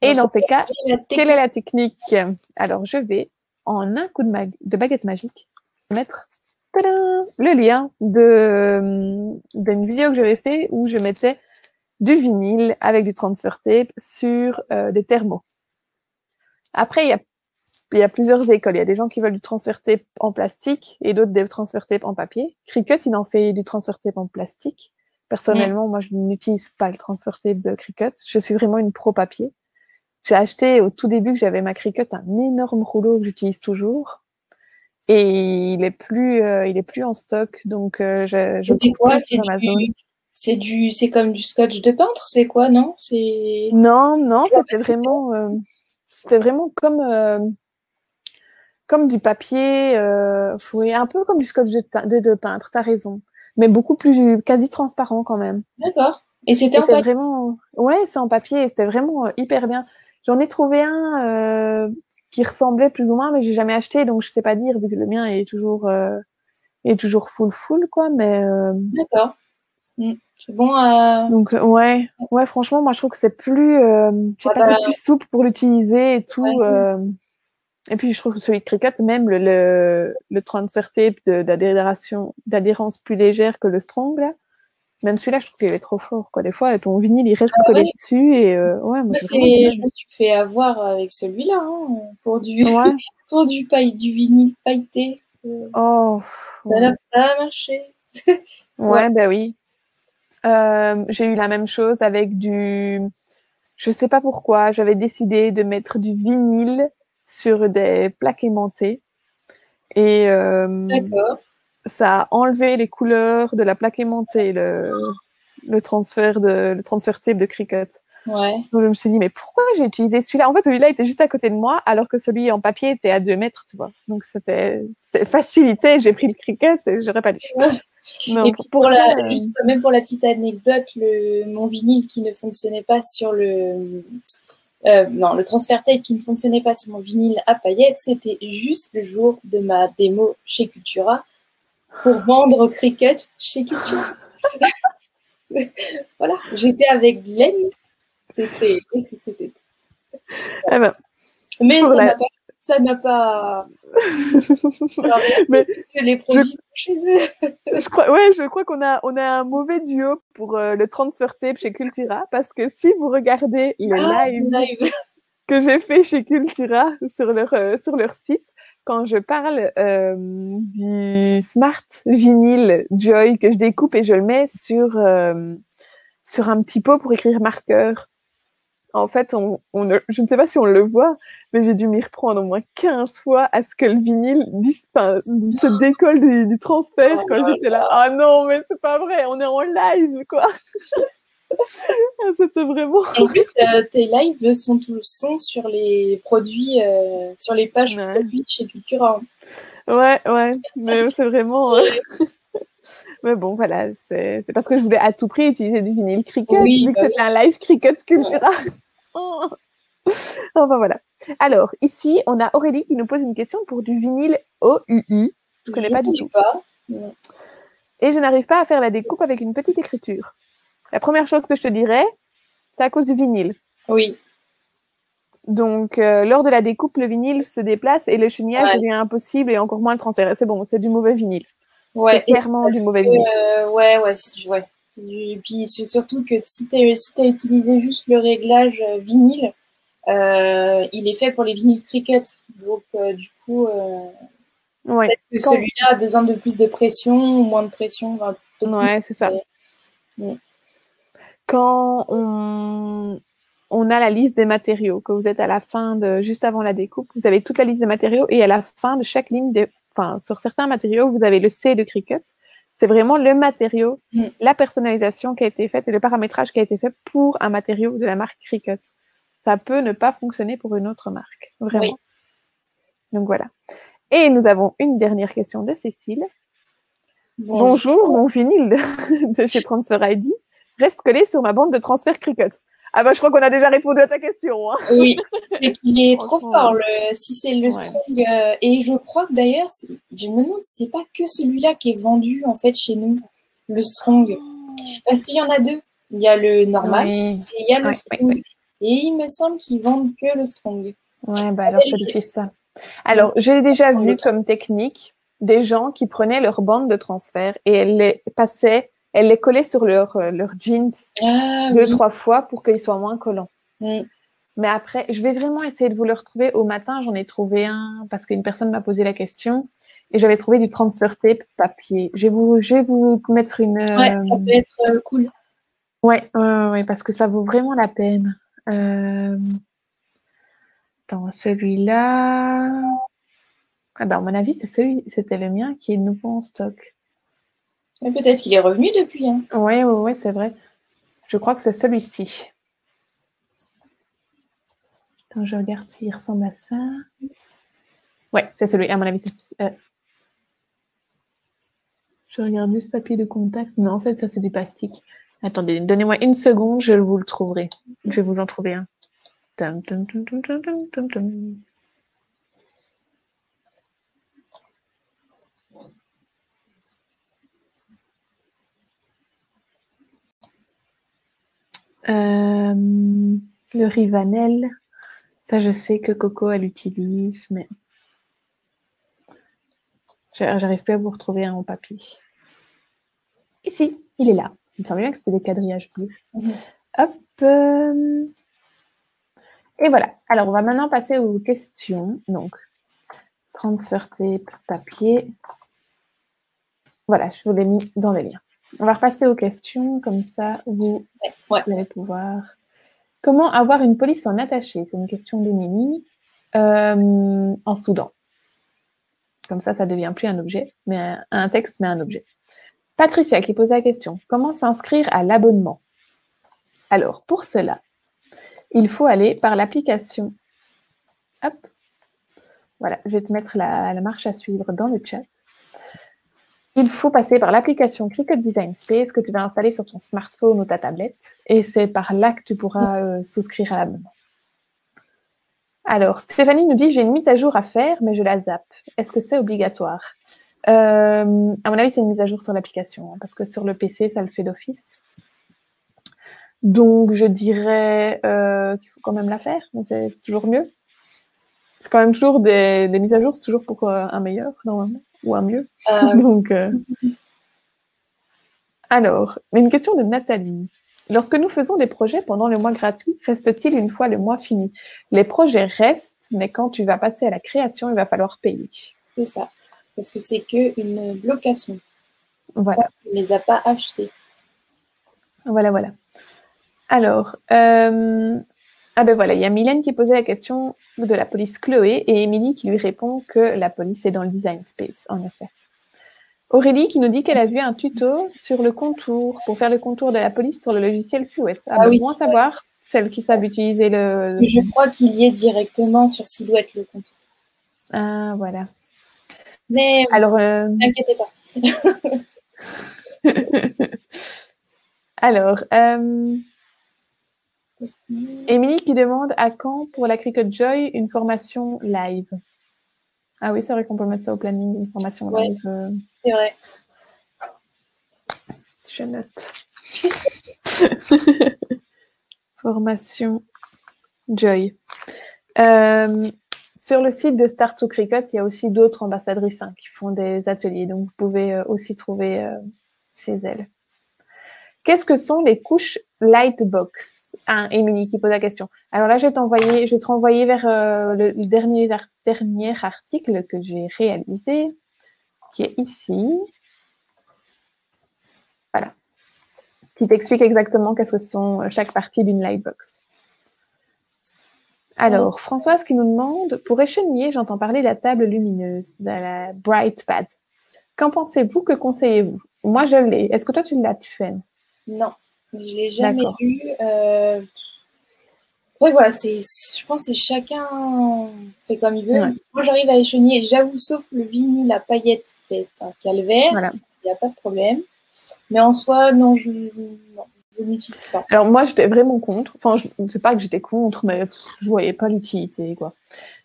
Et dans ces cas, quelle est la technique? Alors, je vais, en un coup de baguette magique, mettre le lien d'une vidéo que j'avais fait où je mettais du vinyle avec du transfer tape sur des thermos. Après, il y a plusieurs écoles. Il y a des gens qui veulent du transfer tape en plastique et d'autres des transfer tape en papier. Cricut, il en fait du transfer tape en plastique. Personnellement, moi, je n'utilise pas le transfer tape de Cricut. Je suis vraiment une pro papier. J'ai acheté au tout début que j'avais ma Cricut un énorme rouleau que j'utilise toujours. Et il est plus en stock. Donc, je le trouve plus sur Amazon. C'est comme du scotch de peintre, c'est quoi, non? Non, c'était vraiment comme du papier, un peu comme du scotch de peintre, t'as raison. Mais beaucoup plus quasi transparent quand même. D'accord. Et c'était en papier? Vraiment... Ouais, c'est en papier et c'était vraiment hyper bien. J'en ai trouvé un qui ressemblait plus ou moins, mais j'ai jamais acheté, donc je sais pas dire, vu que le mien est toujours full, quoi, mais... D'accord. C'est bon Donc, ouais, franchement, moi, je trouve que c'est plus, c'est plus souple pour l'utiliser et tout. Et puis, je trouve que celui de Cricut, même le transfer tape d'adhérence plus légère que le strong, là, même celui-là, je trouve qu'il est trop fort, quoi. Des fois, ton vinyle, il reste collé dessus et, ouais, moi, je me suis fait avoir avec celui-là, hein, pour du vinyle pailleté. Oh. Ça n'a pas marché. Ouais, ben oui. J'ai eu la même chose avec je sais pas pourquoi, j'avais décidé de mettre du vinyle sur des plaques aimantées et ça a enlevé les couleurs de la plaque aimantée, le transfert tape de Cricut. Ouais. Donc je me suis dit, mais pourquoi j'ai utilisé celui-là? En fait, celui-là était juste à côté de moi, alors que celui en papier était à 2 mètres, tu vois. Donc c'était facilité, j'ai pris le Cricut et j'aurais pas dû. Non, et puis juste même pour la petite anecdote, mon vinyle qui ne fonctionnait pas sur le transfert tape qui ne fonctionnait pas sur mon vinyle à paillettes, c'était juste le jour de ma démo chez Cultura pour vendre Cricut chez Cultura. Voilà, j'étais avec Glenn, c'était Eh ben, Mais pour la... ça n'a pas Mais parce que les produits sont chez eux. je crois on a un mauvais duo pour le transfer tape chez Cultura parce que si vous regardez le live que j'ai fait chez Cultura sur leur site, quand je parle du Smart Vinyl Joy que je découpe et je le mets sur un petit pot pour écrire marqueur. En fait, je ne sais pas si on le voit, mais j'ai dû m'y reprendre au moins 15 fois à ce que le vinyle se décolle du transfert quand j'étais là. Ah non, mais c'est pas vrai, on est en live, quoi. C'était vraiment... En plus, tes lives sont sur les produits, sur les pages produits chez Cultura. Ouais, mais c'est vraiment... Mais bon, voilà, c'est parce que je voulais à tout prix utiliser du vinyle Cricut, vu que c'était un live Cricut Cultura. Oh. Enfin, voilà. Alors, ici, on a Aurélie qui nous pose une question pour du vinyle OUU. Je connais pas du tout. Et je n'arrive pas à faire la découpe avec une petite écriture. La première chose que je te dirais, c'est à cause du vinyle. Oui. Donc, lors de la découpe, le vinyle se déplace et le chenillage devient impossible et encore moins le transfert. C'est bon, c'est du mauvais vinyle. Ouais. C'est clairement du mauvais vinyle. Ouais. Et puis, c'est surtout que si tu as utilisé juste le réglage vinyle, il est fait pour les vinyles Cricut. Donc, du coup, peut-être que celui-là a besoin de plus de pression ou moins de pression. Ouais, c'est ça. Quand on a la liste des matériaux, que vous êtes à la fin juste avant la découpe, vous avez toute la liste des matériaux et à la fin de chaque ligne, sur certains matériaux, vous avez le C de Cricut. C'est vraiment le matériau, la personnalisation qui a été faite et le paramétrage qui a été fait pour un matériau de la marque Cricut. Ça peut ne pas fonctionner pour une autre marque, vraiment. Oui. Donc voilà. Et nous avons une dernière question de Cécile. Bonjour, mon vinyle de chez Transfer ID reste collé sur ma bande de transfert Cricut. Ah bah je crois qu'on a déjà répondu à ta question. Hein. Oui, c'est qu'il est trop fort si c'est le Strong. Et je crois que d'ailleurs, je me demande si c'est pas que celui-là qui est vendu en fait chez nous, le Strong. Parce qu'il y en a deux. Il y a le normal et il y a le Strong. Oui. Et il me semble qu'ils vendent que le Strong. Ouais, bah alors ça lui fait ça. Alors, j'ai déjà vu comme technique des gens qui prenaient leur bande de transfert et elles les collaient sur leur jeans 2-3 fois pour qu'ils soient moins collants. Mais après, je vais vraiment essayer de vous le retrouver. Au matin, j'en ai trouvé un parce qu'une personne m'a posé la question et j'avais trouvé du transfer tape papier. Je vais vous mettre une... Ouais, ça peut être cool. Ouais, parce que ça vaut vraiment la peine. Dans celui-là... Ah ben, à mon avis, c'était le mien qui est nouveau en stock. Peut-être qu'il est revenu depuis. Hein. Oui, c'est vrai. Je crois que c'est celui-ci. Attends, je regarde s'il ressemble à ça. Ouais, c'est celui. À mon avis, c'est... Je regarde juste papier de contact. Non, ça c'est du plastique. Attendez, donnez-moi une seconde, je vous le trouverai. Je vais vous en trouver un. Tum, tum, tum, tum, tum, tum, tum, tum. Le Rivanel, ça je sais que Coco elle utilise, mais j'arrive pas à vous retrouver un en papier. Ici, il est là. Il me semblait bien que c'était des quadrillages bleus. Hop. Et voilà. Alors, on va maintenant passer aux questions. Donc, transfer tape, papier. Voilà, je vous l'ai mis dans le lien. On va repasser aux questions, comme ça, vous allez pouvoir... Comment avoir une police en attaché? C'est une question d'Émilie. En soudant. Comme ça devient plus un objet, mais un texte, mais un objet. Patricia qui pose la question. Comment s'inscrire à l'abonnement? Alors, pour cela, il faut aller par l'application. Hop. Voilà, je vais te mettre la marche à suivre dans le chat. Il faut passer par l'application Cricut Design Space que tu vas installer sur ton smartphone ou ta tablette. Et c'est par là que tu pourras souscrire à l'abonnement. Alors, Stéphanie nous dit, j'ai une mise à jour à faire, mais je la zappe. Est-ce que c'est obligatoire? À mon avis, c'est une mise à jour sur l'application, hein, parce que sur le PC, ça le fait d'office. Donc, je dirais qu'il faut quand même la faire, mais c'est toujours mieux. C'est quand même toujours des mises à jour, c'est toujours pour un meilleur, normalement, ou un mieux. Donc, alors, une question de Nathalie. Lorsque nous faisons des projets pendant le mois gratuit, reste-t-il une fois le mois fini? Les projets restent, mais quand tu vas passer à la création, il va falloir payer. C'est ça. Parce que c'est qu'une location. Voilà. On ne les a pas achetés. Voilà, voilà. Alors, ah ben voilà, il y a Mylène qui posait la question de la police Chloé et Émilie qui lui répond que la police est dans le design space, en effet. Aurélie qui nous dit qu'elle a vu un tuto sur le contour, pour faire le contour de la police sur le logiciel Silhouette. Ah ben, oui, bon à savoir, celles qui savent utiliser le... Je crois qu'il y est directement sur Silhouette le contour. Ah, voilà. Mais alors, n'inquiétez pas. alors, Émilie qui demande à quand pour la Cricut Joy une formation live. Ah oui, c'est vrai qu'on peut mettre ça au planning, une formation live. C'est vrai. Je note. Formation Joy. Sur le site de Start to Cricut, il y a aussi d'autres ambassadrices qui font des ateliers, donc vous pouvez aussi trouver chez elles. Qu'est-ce que sont les couches Lightbox? Émilie qui pose la question. Alors là, je vais te renvoyer vers le dernier article que j'ai réalisé, qui est ici. Voilà. Qui t'explique exactement qu'est-ce que sont chaque partie d'une Lightbox. Alors, Françoise qui nous demande, pour écheniller, j'entends parler de la table lumineuse, de la BrightPad. Qu'en pensez-vous? Que conseillez-vous? Moi, je l'ai. Est-ce que toi, tu l'as, Tiffen? Non, je ne l'ai jamais eu. Ouais, voilà, je pense que chacun fait comme il veut. Ouais. Moi, j'arrive à écheniller, j'avoue, sauf le vinyle à paillettes, c'est un calvaire, voilà. Il n'y a pas de problème. Mais en soi, non, je n'utilise pas. Alors moi, j'étais vraiment contre. Enfin, je ne sais pas que j'étais contre, mais je voyais pas l'utilité, quoi.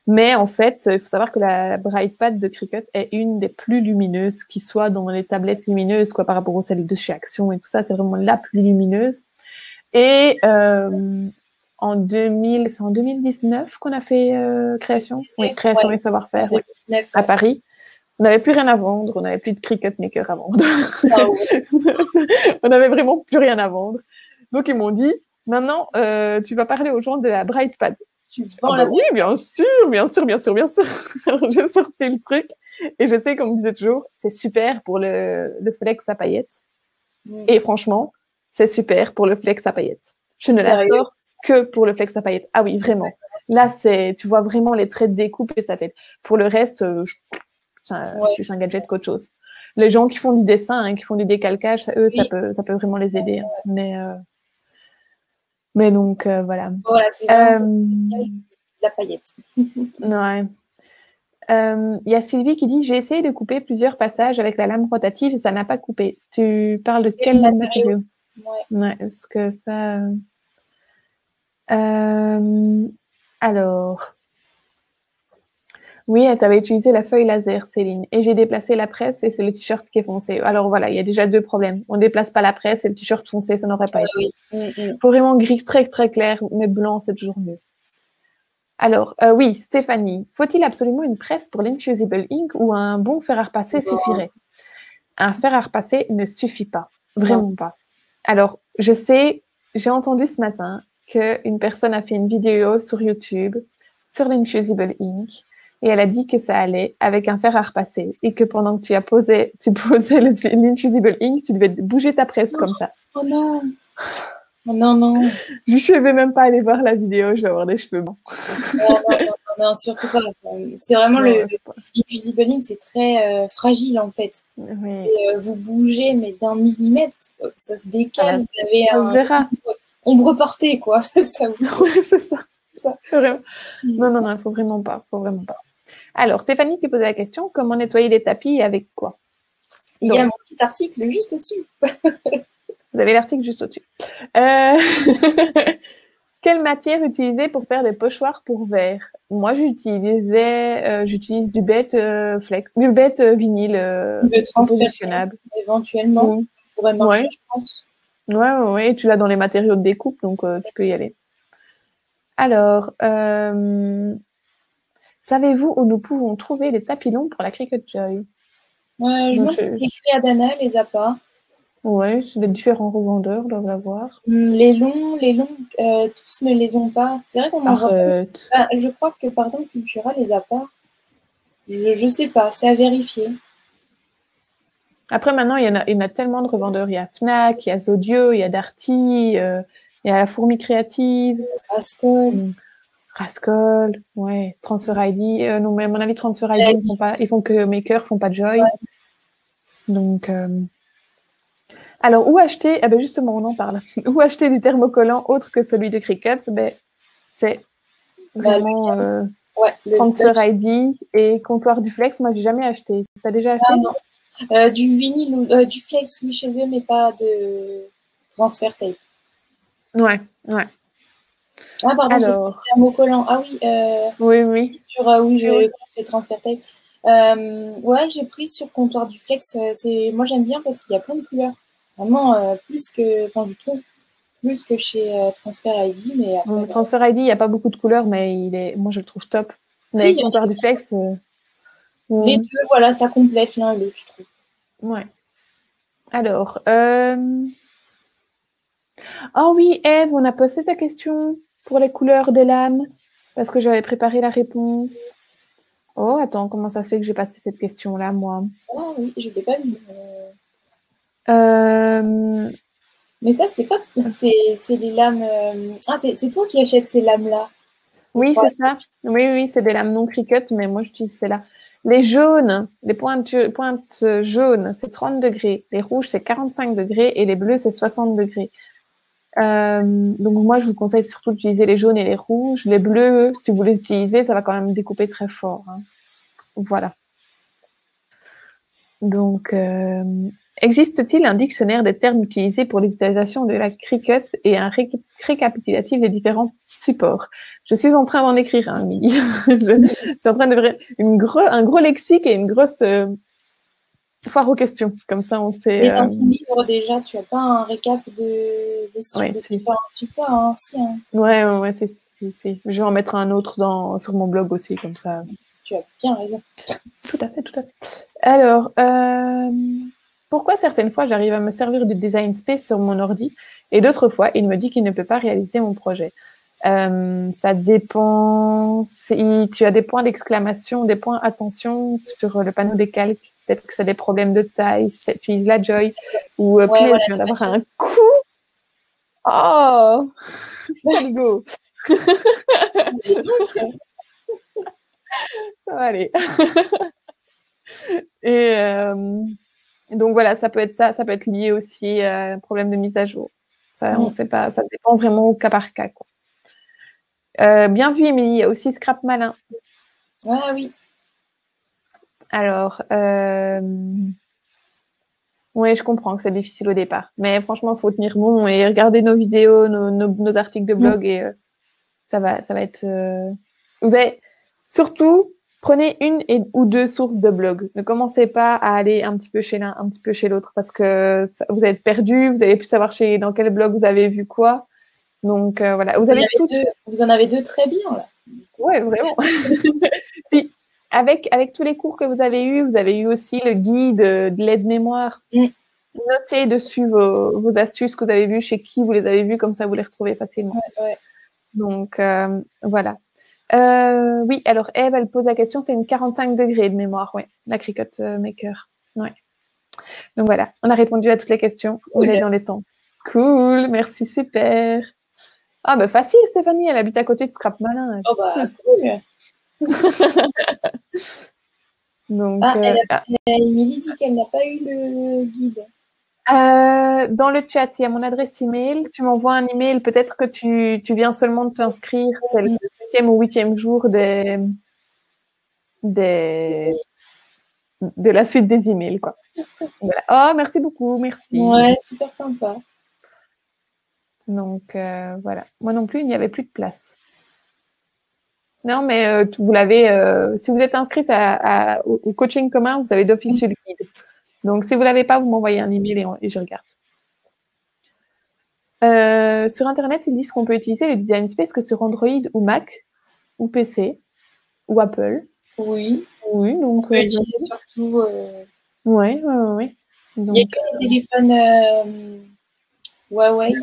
Mais en fait, il faut savoir que la BrightPad de Cricut est une des plus lumineuses qui soit dans les tablettes lumineuses, quoi, par rapport aux celles de chez Action et tout ça. C'est vraiment la plus lumineuse. Et en 2019 qu'on a fait création. Oui, création et savoir-faire à Paris. On n'avait plus rien à vendre, on n'avait plus de Cricut Maker à vendre. Ah ouais. On n'avait vraiment plus rien à vendre. Donc ils m'ont dit, maintenant, tu vas parler aux gens de la BrightPad. Oui, bien sûr. Alors, j'ai sorti le truc et je sais qu'on me disait toujours, c'est super pour le flex à paillettes. Et franchement, c'est super pour le flex à paillettes. Je ne la sors que pour le flex à paillettes. Ah oui, vraiment. Là, tu vois vraiment les traits de découpe et sa tête. Pour le reste, c'est plus un gadget qu'autre chose. Les gens qui font du dessin, qui font du décalcage, eux, ça peut vraiment les aider. Mais donc, voilà. Voilà, c'est vraiment la paillette. Ouais. Y a Sylvie qui dit, j'ai essayé de couper plusieurs passages avec la lame rotative et ça n'a pas coupé. Tu parles de quel matériau? Ouais, est-ce que ça... Alors... Oui, tu avais utilisé la feuille laser, Céline. Et j'ai déplacé la presse et c'est le t-shirt qui est foncé. Alors voilà, il y a déjà deux problèmes. On déplace pas la presse et le t-shirt foncé, ça n'aurait pas été. Oui. Faut vraiment gris très, très clair, mais blanc, c'est toujours mieux. Alors, oui, Stéphanie, faut-il absolument une presse pour l'Infusible Ink ou un bon fer à repasser suffirait? Un fer à repasser ne suffit pas. Vraiment pas. Alors, j'ai entendu ce matin qu'une personne a fait une vidéo sur YouTube sur l'Infusible Ink et elle a dit que ça allait avec un fer à repasser et que pendant que tu posais l'Infusible Ink, tu devais bouger ta presse comme ça. Oh non! Oh non. Je ne vais même pas aller voir la vidéo, je vais avoir des cheveux blancs. Non, surtout pas. C'est vraiment l'Infusible Ink, c'est très fragile en fait. Oui. Vous bougez, mais d'1 millimètre, ça se décale. Vous avez on verra. Ombre portée, quoi. Ça oui, c'est ça. Vraiment. Non, il faut vraiment pas. Alors, Stéphanie qui posait la question, comment nettoyer les tapis et avec quoi? Il y a mon petit article juste au-dessus. Vous avez l'article juste au-dessus. Quelle matière utiliser pour faire des pochoirs pour verre? Moi, j'utilise du bête flex, du bête vinyle positionnable. Éventuellement, pourrait marcher, je pense. Ouais, tu l'as dans les matériaux de découpe, donc tu peux y aller. Alors, savez-vous où nous pouvons trouver les tapis longs pour la Cricut Joy? Je Donc, pense que les clés à Dana, les a pas. ouais, les différents revendeurs doivent l'avoir. Les longs, tous ne les ont pas. C'est vrai qu'on m'en voit pas. Arrête. Je crois que par exemple Cultura les a pas. Je sais pas, c'est à vérifier. Après, maintenant, il y en a tellement de revendeurs. Il y a Fnac, il y a Zodio, il y a Darty, il y a la Fourmi Créative, Ascol. Rascol, ouais, Transfer ID. Non, mais à mon avis, Transfer ID, ils font que Maker, font pas de Joy. Ouais. Donc, alors, où acheter? Ah ben justement, on en parle. Où acheter du thermocollant autre que celui de Cricut? Ben, c'est vraiment Transfer ID et Comptoir du Flex. Moi, j'ai jamais acheté. T'as déjà acheté? Ah non. Du vinyle ou du flex, oui, chez eux, mais pas de transfert tape. Ouais. Ah, pardon, c'est Alors, thermocollant. Ah oui, oui. c'est transfert tape. Ouais, j'ai pris sur comptoir du flex. Moi, j'aime bien parce qu'il y a plein de couleurs. Vraiment, je trouve, plus que chez Transfer ID. Mais après, Transfer ID, il n'y a pas beaucoup de couleurs, mais moi, je le trouve top. si, Mais Comptoir du Flex, les deux, voilà, ça complète l'un et l'autre, je trouve. ouais. Alors, oh oui, Eve, on a posé ta question pour les couleurs des lames parce que j'avais préparé la réponse. Oh, attends, comment ça se fait que j'ai passé cette question-là, moi? Ah oui, je ne l'ai pas vu. Euh, Mais ça, c'est pas. C'est les lames. Ah, c'est toi qui achètes ces lames-là, je oui, crois. c'est ça. Oui, c'est des lames non Cricut, mais moi, j'utilise celles-là. Les jaunes, les pointes jaunes, c'est 30 degrés. Les rouges, c'est 45 degrés. Et les bleus, c'est 60 degrés. Donc moi, je vous conseille surtout d'utiliser les jaunes et les rouges. Les bleus, si vous les utilisez, ça va quand même découper très fort. Hein. Voilà. Donc, existe-t-il un dictionnaire des termes utilisés pour l'utilisation de la Cricut et un récapitulatif des différents supports? Je suis en train d'en écrire un, Milly. Je suis en train de faire un gros lexique et une grosse foire aux questions. Comme ça, on sait. Mais dans ton livre, déjà, tu n'as pas un récap des Ouais, différents supports, hein, si, hein. ouais, c'est. Je vais en mettre un autre sur mon blog aussi, comme ça. Tu as bien raison. Tout à fait. Alors, pourquoi certaines fois j'arrive à me servir du Design Space sur mon ordi et d'autres fois il me dit qu'il ne peut pas réaliser mon projet? Ça dépend si tu as des points d'exclamation, des points attention sur le panneau des calques. Peut-être que c'est des problèmes de taille, si tu utilises la Joy ou punaise, je viens d'avoir un coup. Oh, saligo. Ça va aller. Et donc voilà, ça peut être ça peut être lié aussi à un problème de mise à jour. Ça, on sait pas, ça dépend vraiment au cas par cas, quoi. Bien vu, Émilie, il y a aussi Scrap Malin. Ah oui. Alors, oui, je comprends que c'est difficile au départ. Mais franchement, il faut tenir bon et regarder nos vidéos, nos articles de blog et ça va être... Vous avez... Surtout, prenez ou deux sources de blog. Ne commencez pas à aller un petit peu chez l'un, un petit peu chez l'autre parce que vous allez être perdu, vous allez plus savoir dans quel blog vous avez vu quoi. Donc voilà, Vous en avez deux très bien, là. Ouais, vraiment. Puis, avec tous les cours que vous avez eu aussi le guide de l'aide-mémoire. Notez dessus vos astuces que vous avez vues, chez qui vous les avez vues, comme ça vous les retrouvez facilement. Ouais. Donc, voilà. Oui, alors Eve, elle pose la question, c'est une 45 degrés de mémoire, ouais, la Cricut Maker. Ouais. Donc voilà, on a répondu à toutes les questions. Cool. On est dans les temps. Cool, merci, super. Ah, bah facile, Stéphanie, elle habite à côté de Scrap Malin. Oh, bah, cool. Donc, Émilie dit qu'elle n'a pas eu le guide. Dans le chat, il y a mon adresse email. Tu m'envoies un email. Peut-être que tu viens seulement de t'inscrire. C'est le 7e ou 8e jour de la suite des emails, quoi. Voilà. Oh, merci beaucoup. Merci. Ouais, super sympa. Donc, voilà. Moi non plus, il n'y avait plus de place. Non, mais vous l'avez. Si vous êtes inscrite au coaching commun, vous avez d'office le guide. Donc, si vous l'avez pas, vous m'envoyez un email et je regarde. Sur Internet, ils disent qu'on peut utiliser le Design Space que sur Android ou Mac ou PC ou Apple. Oui. Oui, donc. On peut utiliser surtout. Ouais, ouais, ouais. Il n'y a que les téléphones Huawei.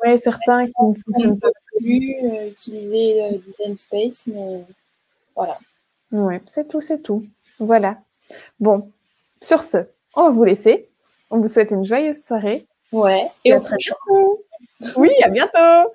Ouais, certains qui ne fonctionnent pas. Plus utiliser Design Space, mais voilà. Ouais, c'est tout, c'est tout. Voilà. Bon, sur ce, on va vous laisser. On vous souhaite une joyeuse soirée. Ouais. Et à très bientôt. Oui, à bientôt.